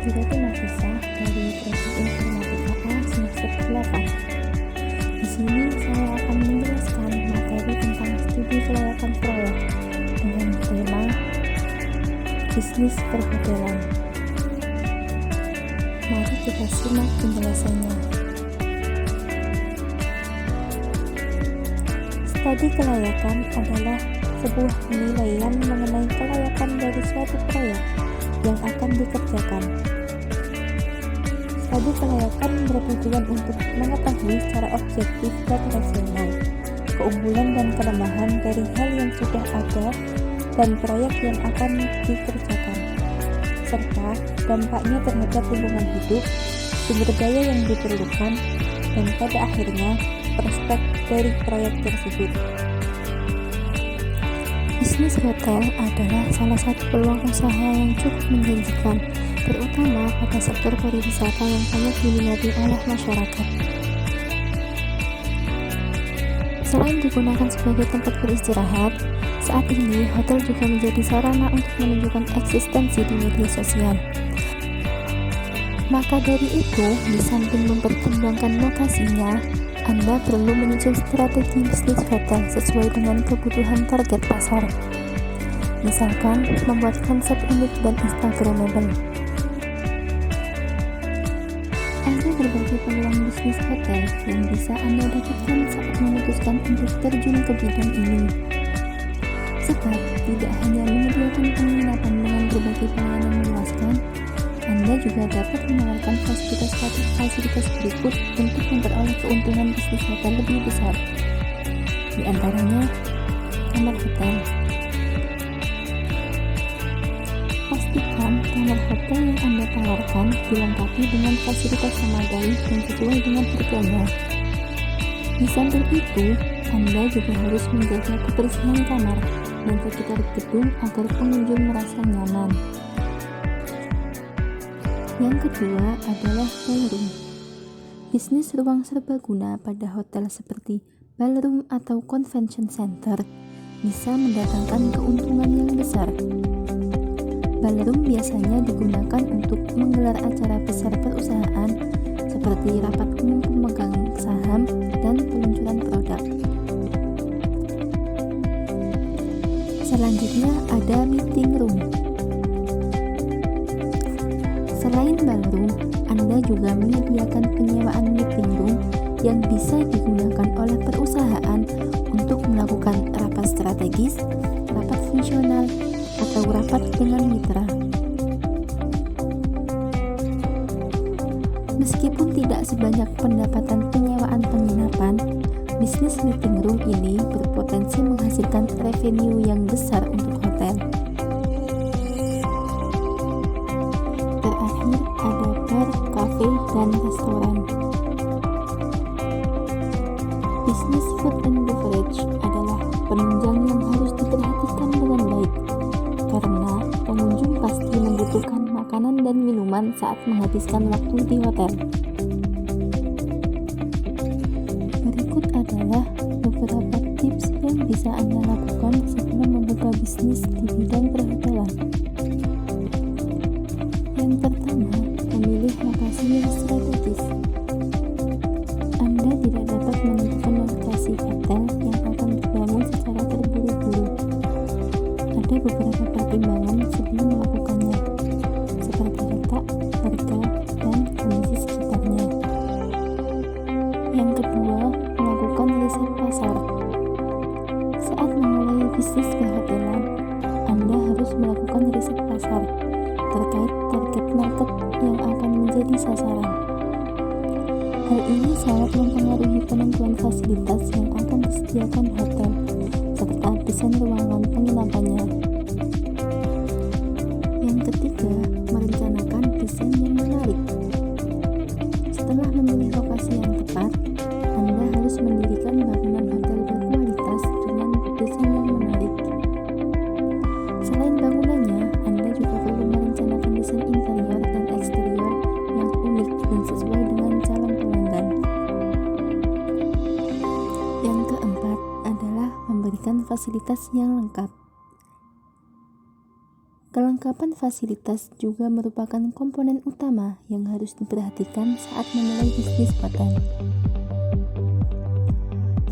Aku Nafisa dari Prodi Informatika A semester 8. Di sini saya akan menjelaskan materi tentang studi kelayakan proyek dengan tema bisnis perhotelan. Mari kita simak penjelasannya. Studi kelayakan adalah sebuah penilaian mengenai kelayakan dari suatu proyek yang akan dikerjakan. Studi kelayakan bertujuan untuk mengetahui secara objektif dan rasional keunggulan dan kelemahan dari hal yang sudah ada dan proyek yang akan dikerjakan, serta dampaknya terhadap lingkungan hidup, sumber daya yang diperlukan, dan pada akhirnya prospek dari proyek tersebut. Bisnis hotel adalah salah satu peluang usaha yang cukup menjanjikan, terutama pada sektor pariwisata yang banyak diminati oleh masyarakat. Selain digunakan sebagai tempat beristirahat, saat ini hotel juga menjadi sarana untuk menunjukkan eksistensi di media sosial. Maka dari itu, di samping mempertimbangkan lokasinya, Anda perlu menyusun strategi bisnis hotel sesuai dengan kebutuhan target pasar. Misalkan, membuat konsep unik dan instagramable. Ada berbagai peluang bisnis hotel yang bisa Anda dapatkan saat memutuskan untuk terjun ke bidang ini. Sebab, tidak hanya menyediakan penginapan dengan berbagai pelayanan memuaskan, Anda juga dapat menawarkan fasilitas berikut untuk memperoleh keuntungan bisnis hotel lebih besar. Di antaranya, kamar hotel. Pastikan kamar hotel yang Anda tawarkan dilengkapi dengan fasilitas memadai dan sesuai dengan harganya. Di samping itu, Anda juga harus menjaga kebersihan kamar dan sekitar gedung agar pengunjung merasa nyaman. Yang kedua adalah ballroom. Bisnis ruang serbaguna pada hotel seperti ballroom atau convention center bisa mendatangkan keuntungan yang besar. Ballroom biasanya digunakan untuk menggelar acara besar perusahaan seperti rapat umum pemegang saham dan peluncuran produk. Selanjutnya ada meeting room. Selain ballroom, Anda juga menyediakan penyewaan meeting room yang bisa digunakan oleh perusahaan untuk melakukan rapat strategis, rapat fungsional, atau rapat dengan mitra. Meskipun tidak sebanyak pendapatan penyewaan penginapan, bisnis meeting room ini berpotensi menghasilkan revenue yang besar untuk hotel. Terakhir ada bar, kafe, dan restoran. Bisnis food and beverage adalah penunjang yang harus diperhatikan dengan baik, karena pengunjung pasti membutuhkan makanan dan minuman saat menghabiskan waktu di hotel. Berikut adalah beberapa tips yang bisa Anda lakukan sebelum membuka bisnis di bidang perhotelan. Yang pertama, memilih lokasi yang strategis. Anda tidak dapat menentukan lokasi hotel yang akan dibangun secara terburu-buru. Ada beberapa pertimbangan sebelum melakukannya, seperti letak, harga, dan kondisi sekitarnya. Yang kedua, melakukan riset pasar. Saat memulai bisnis perhotelan, Anda harus melakukan riset pasar terkait target market yang akan menjadi sasaran. Hal ini sangat mempengaruhi penentuan fasilitas yang akan disediakan hotel, serta desain ruangan penginapannya. Yang ketiga, merencanakan desain yang menarik. Setelah memilih lokasi yang tepat, Anda harus mendirikan bangunan hotel berkualitas dengan desain yang menarik. Selain bangunannya, Anda juga perlu merencanakan desain interior dan eksterior yang unik dan sesuai dengan calon pelanggan. Yang keempat adalah memberikan fasilitas yang lengkap. Kelengkapan fasilitas juga merupakan komponen utama yang harus diperhatikan saat memulai bisnis hotel.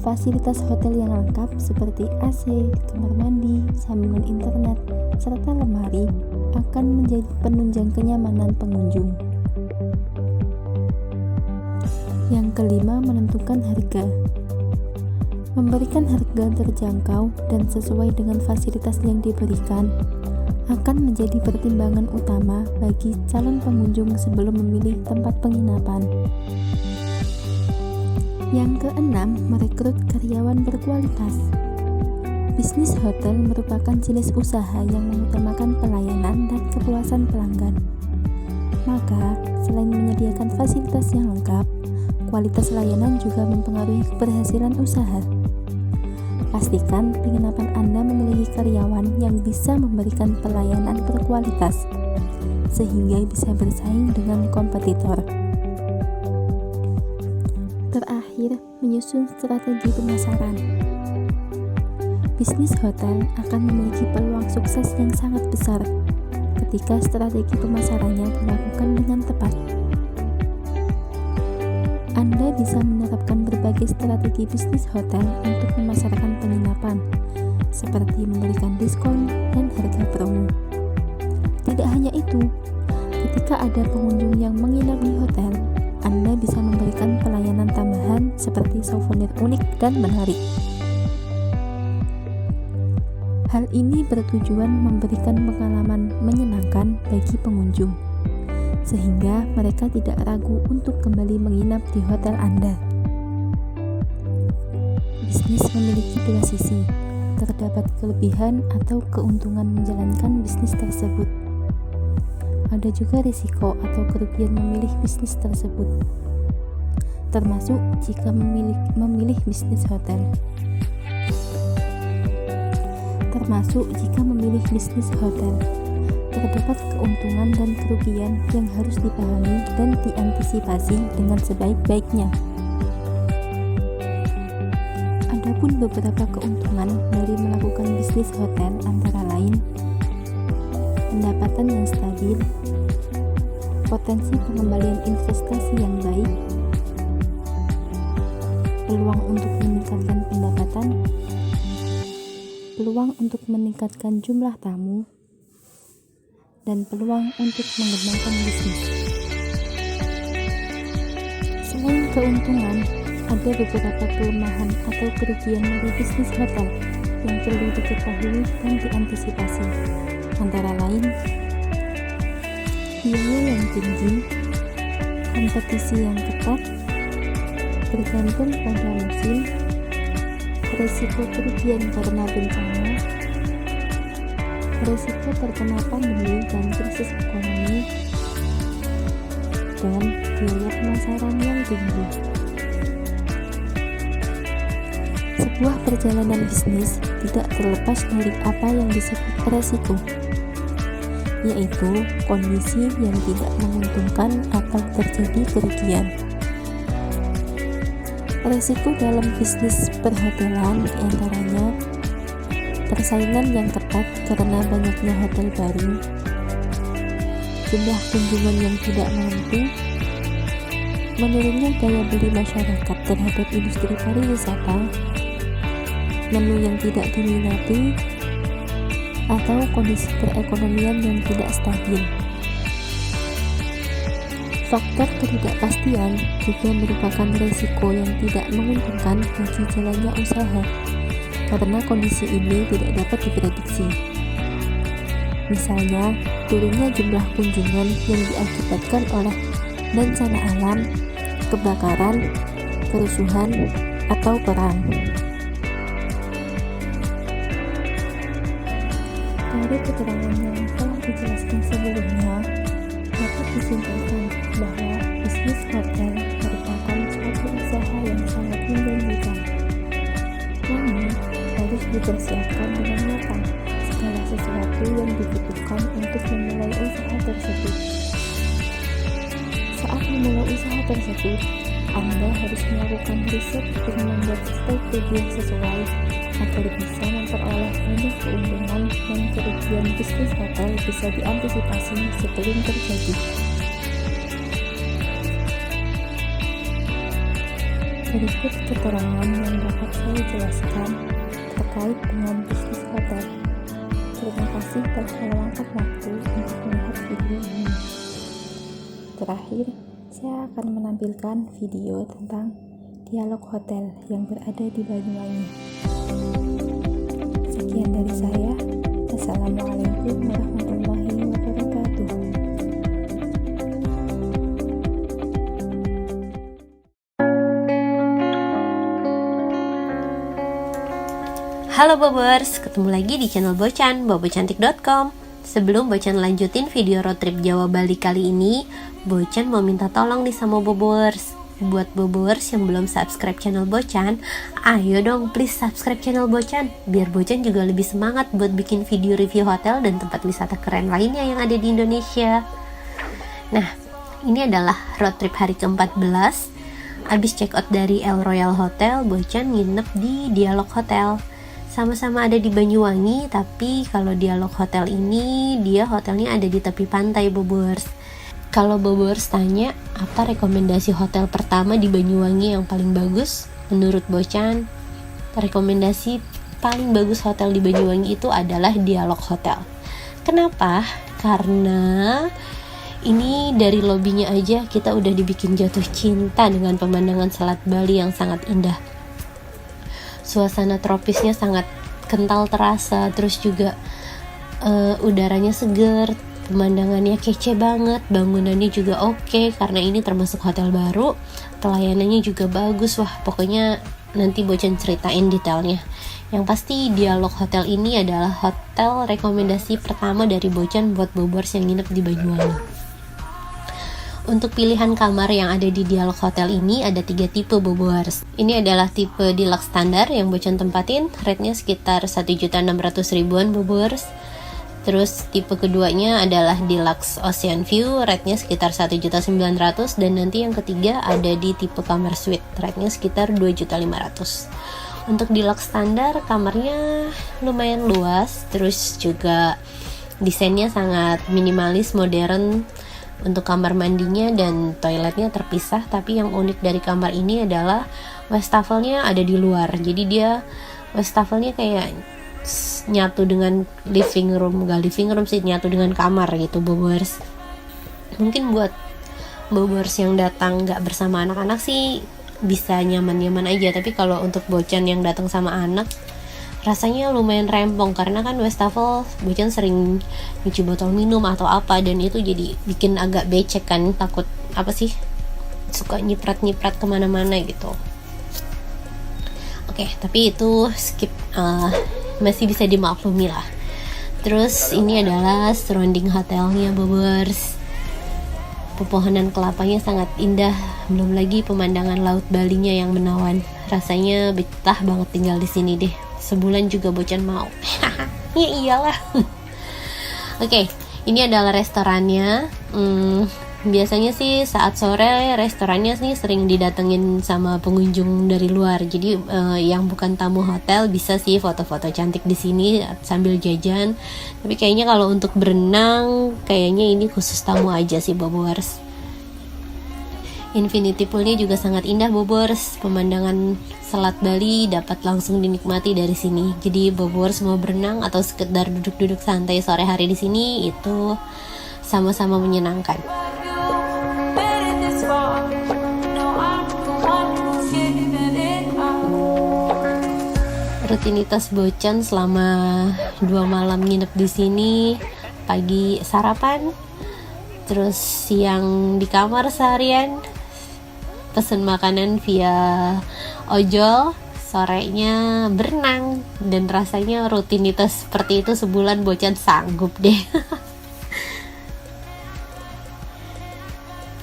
Fasilitas hotel yang lengkap seperti AC, kamar mandi, sambungan internet, serta lemari akan menjadi penunjang kenyamanan pengunjung. Yang kelima, menentukan harga. Memberikan harga terjangkau dan sesuai dengan fasilitas yang diberikan akan menjadi pertimbangan utama bagi calon pengunjung sebelum memilih tempat penginapan. Yang keenam, merekrut karyawan berkualitas. Bisnis hotel merupakan jenis usaha yang mengutamakan pelayanan dan kepuasan pelanggan. Maka, selain menyediakan fasilitas yang lengkap, kualitas layanan juga mempengaruhi keberhasilan usaha. Pastikan penginapan Anda memiliki karyawan yang bisa memberikan pelayanan berkualitas, sehingga bisa bersaing dengan kompetitor. Terakhir, menyusun strategi pemasaran. Bisnis hotel akan memiliki peluang sukses yang sangat besar ketika strategi pemasarannya dilakukan dengan tepat. Anda bisa menerapkan berbagai strategi bisnis hotel untuk memasarkan penginapan, seperti memberikan diskon dan harga promo. Tidak hanya itu, ketika ada pengunjung yang menginap di hotel, Anda bisa memberikan pelayanan tambahan seperti souvenir unik dan menarik. Hal ini bertujuan memberikan pengalaman menyenangkan bagi pengunjung, sehingga mereka tidak ragu untuk kembali menginap di hotel Anda. Bisnis memiliki dua sisi, terdapat kelebihan atau keuntungan menjalankan bisnis tersebut. Ada juga risiko atau kerugian memilih bisnis tersebut, termasuk jika memilih bisnis hotel. Terdapat keuntungan dan kerugian yang harus dipahami dan diantisipasi dengan sebaik-baiknya. Adapun beberapa keuntungan dari melakukan bisnis hotel antara lain: pendapatan yang stabil, potensi pengembalian investasi yang baik, peluang untuk meningkatkan pendapatan, peluang untuk meningkatkan jumlah tamu, dan peluang untuk mengembangkan bisnis. Selain keuntungan, ada beberapa kelemahan atau kerugian dari bisnis hotel yang perlu diketahui dan diantisipasi, antara lain biaya yang tinggi, kompetisi yang ketat, bergantung pada musim, risiko kerugian karena bencana, risiko terkena pandemi dan krisis ekonomi, dan biaya pemasaran yang tinggi. Sebuah perjalanan bisnis tidak terlepas dari apa yang disebut resiko, yaitu kondisi yang tidak menguntungkan atau terjadi kerugian. Risiko dalam bisnis perhotelan diantaranya persaingan yang ketat karena banyaknya hotel baru, jumlah kunjungan yang tidak menentu, menurunnya daya beli masyarakat terhadap industri pariwisata, menu yang tidak diminati, atau kondisi perekonomian yang tidak stabil. Faktor ketidakpastian juga merupakan risiko yang tidak menguntungkan bagi jalannya usaha, karena kondisi ini tidak dapat diprediksi. Misalnya, turunnya jumlah kunjungan yang diakibatkan oleh bencana alam, kebakaran, kerusuhan, atau perang. Dari keterangan yang telah dijelaskan sebelumnya, dapat disimpulkan bahwa bisnis hotel merupakan suatu usaha yang sangat menjanjikan. Namun, harus dipersiapkan dengan matang segala sesuatu yang dibutuhkan untuk memulai usaha tersebut. Saat memulai usaha tersebut, Anda harus melakukan riset dengan membuat strategi yang sesuai agar bisa memperoleh seolah banyak keuntungan dan kerugian bisnis hotel bisa diantisipasi sebelum terjadi. Berikut keterangan yang dapat saya jelaskan terkait dengan bisnis hotel. Terima kasih telah meluangkan waktu untuk melihat video ini. Terakhir, saya akan menampilkan video tentang Dialog Hotel yang berada di Banyuwangi. Sekian dari saya. Assalamualaikum warahmatullahi wabarakatuh. Halo Bobers, ketemu lagi di channel Bocan, bobocantik.com. Sebelum Bocan lanjutin video road trip Jawa Bali kali ini, Bocan mau minta tolong nih sama Bobers. Buat Bobers yang belum subscribe channel Bocan, ayo dong please subscribe channel Bocan, biar Bocan juga lebih semangat buat bikin video review hotel dan tempat wisata keren lainnya yang ada di Indonesia. Nah, ini adalah road trip hari ke-14. Abis check out dari El Royal Hotel, Bocan nginep di Dialog Hotel. Sama-sama ada di Banyuwangi, tapi kalau Dialog Hotel ini, dia hotelnya ada di tepi pantai, Bobers. Kalau Bobers tanya, apa rekomendasi hotel pertama di Banyuwangi yang paling bagus? Menurut Bocan, rekomendasi paling bagus hotel di Banyuwangi itu adalah Dialog Hotel. Kenapa? Karena ini dari lobinya aja kita udah dibikin jatuh cinta dengan pemandangan Selat Bali yang sangat indah. Suasana tropisnya sangat kental terasa, terus juga udaranya seger, pemandangannya kece banget, bangunannya juga oke, karena ini termasuk hotel baru, pelayanannya juga bagus. Wah, pokoknya nanti Bocan ceritain detailnya. Yang pasti Dialog Hotel ini adalah hotel rekomendasi pertama dari Bocan buat Bobers yang nginep di Banyuwangi. Untuk pilihan kamar yang ada di Dialog Hotel ini ada 3 tipe, Bobers. Ini adalah tipe deluxe standar yang Bocan tempatin, rate-nya sekitar 1.600.000-an, Bobers. Terus tipe keduanya adalah deluxe ocean view, rate-nya sekitar 1.900.000, dan nanti yang ketiga ada di tipe kamar suite, rate-nya sekitar 2.500.000. Untuk deluxe standar kamarnya lumayan luas, terus juga desainnya sangat minimalis, modern. Untuk kamar mandinya dan toiletnya terpisah, tapi yang unik dari kamar ini adalah wastafelnya ada di luar. Jadi dia wastafelnya kayak nyatu dengan living room, gak living room sih, nyatu dengan kamar gitu, Bobers. Mungkin buat Bobers yang datang gak bersama anak-anak sih bisa nyaman-nyaman aja, tapi kalau untuk Bocan yang datang sama anak rasanya lumayan rempong, karena kan wastafel Bocan sering nyuci botol minum atau apa, dan itu jadi bikin agak becek kan, takut apa sih, suka nyiprat-nyiprat kemana-mana gitu. Oke, tapi itu skip, masih bisa dimaklumi lah. Terus ini adalah surrounding hotelnya, Bobers. Pepohonan kelapanya sangat indah, belum lagi pemandangan laut Balinya yang menawan. Rasanya betah banget tinggal di sini deh. Sebulan juga Bocan mau. Ya iyalah. Oke, ini adalah restorannya. Biasanya sih saat sore restorannya sih sering didatengin sama pengunjung dari luar. Jadi yang bukan tamu hotel bisa sih foto-foto cantik di sini sambil jajan. Tapi kayaknya kalau untuk berenang kayaknya ini khusus tamu aja sih, Bobers. Infinity Poolnya juga sangat indah, Bobers. Pemandangan Selat Bali dapat langsung dinikmati dari sini. Jadi Bobers mau berenang atau sekedar duduk-duduk santai sore hari di sini itu sama-sama menyenangkan. Rutinitas Bocan selama 2 malam nginep di sini, pagi sarapan, terus siang di kamar seharian, pesen makanan via ojol, sorenya berenang, dan rasanya rutinitas seperti itu sebulan Bocan sanggup deh.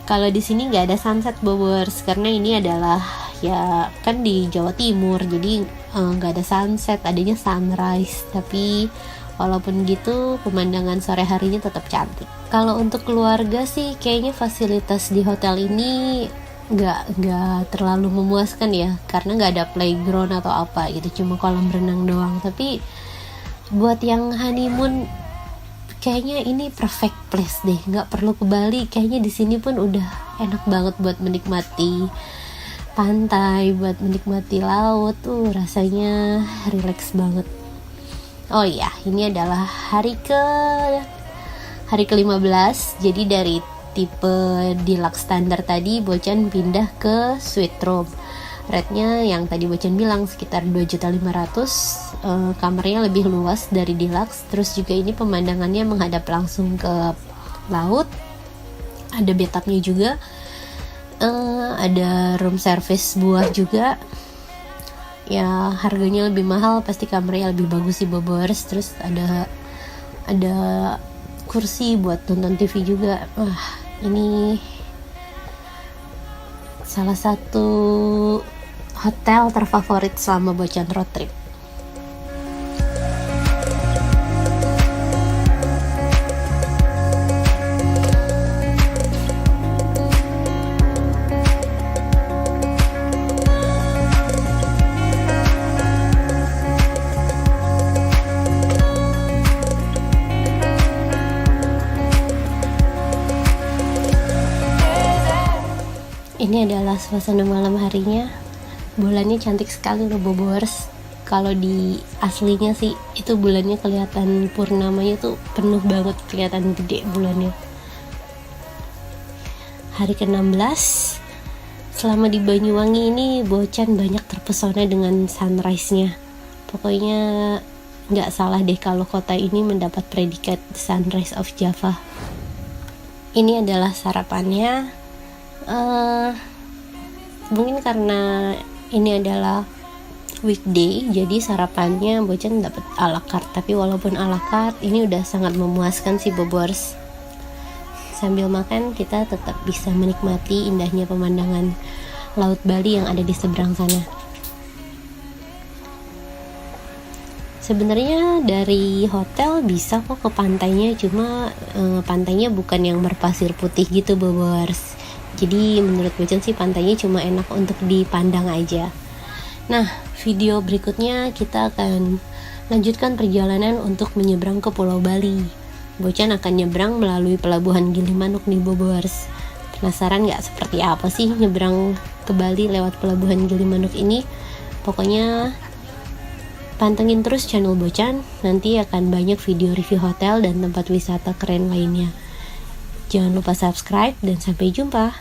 Kalau di sini nggak ada sunset, Bobers, karena ini adalah ya kan di Jawa Timur, jadi nggak ada sunset, adanya sunrise. Tapi walaupun gitu pemandangan sore harinya tetap cantik. Kalau untuk keluarga sih kayaknya fasilitas di hotel ini nggak terlalu memuaskan ya, karena nggak ada playground atau apa gitu, cuma kolam renang doang. Tapi Buat yang honeymoon, kayaknya ini perfect place deh, nggak perlu ke Bali. Kayaknya di sini pun udah enak banget buat menikmati pantai, buat menikmati laut. Rasanya relax banget. Oh iya, ini adalah hari ke-15. Jadi dari tipe deluxe standar tadi Bocan pindah ke suite room. Rate-nya yang tadi Bocan bilang sekitar 2.500.000. Kamarnya lebih luas dari deluxe. Terus juga ini pemandangannya menghadap langsung ke laut. Ada bathtubnya juga. Ada room service buah juga. Ya harganya lebih mahal, pasti kamarnya lebih bagus sih Bobors. Terus ada kursi buat nonton TV juga. Ini salah satu hotel terfavorit selama Bocan road trip. Ini adalah suasana malam harinya. Bulannya cantik sekali loh Bobors. Kalau di aslinya sih itu bulannya kelihatan purnamanya tuh penuh banget, kelihatan gede bulannya. Hari ke-16. Selama di Banyuwangi ini Bocan banyak terpesona dengan sunrise-nya. Pokoknya nggak salah deh kalau kota ini mendapat predikat Sunrise of Java. Ini adalah sarapannya. Mungkin karena ini adalah weekday, jadi sarapannya Bocan dapat ala carte. Tapi walaupun ala carte, ini udah sangat memuaskan sih Bobors. Sambil makan kita tetap bisa menikmati indahnya pemandangan Laut Bali yang ada di seberang sana. Sebenarnya dari hotel bisa kok ke pantainya, cuma pantainya bukan yang berpasir putih gitu Bobors. Jadi menurut Bocan sih pantainya cuma enak untuk dipandang aja. Nah, video berikutnya kita akan lanjutkan perjalanan untuk menyeberang ke Pulau Bali. Bocan akan nyebrang melalui pelabuhan Gilimanuk nih Bobors. Penasaran gak seperti apa sih nyebrang ke Bali lewat pelabuhan Gilimanuk ini? Pokoknya pantengin terus channel Bocan, nanti akan banyak video review hotel dan tempat wisata keren lainnya. Jangan lupa subscribe dan sampai jumpa.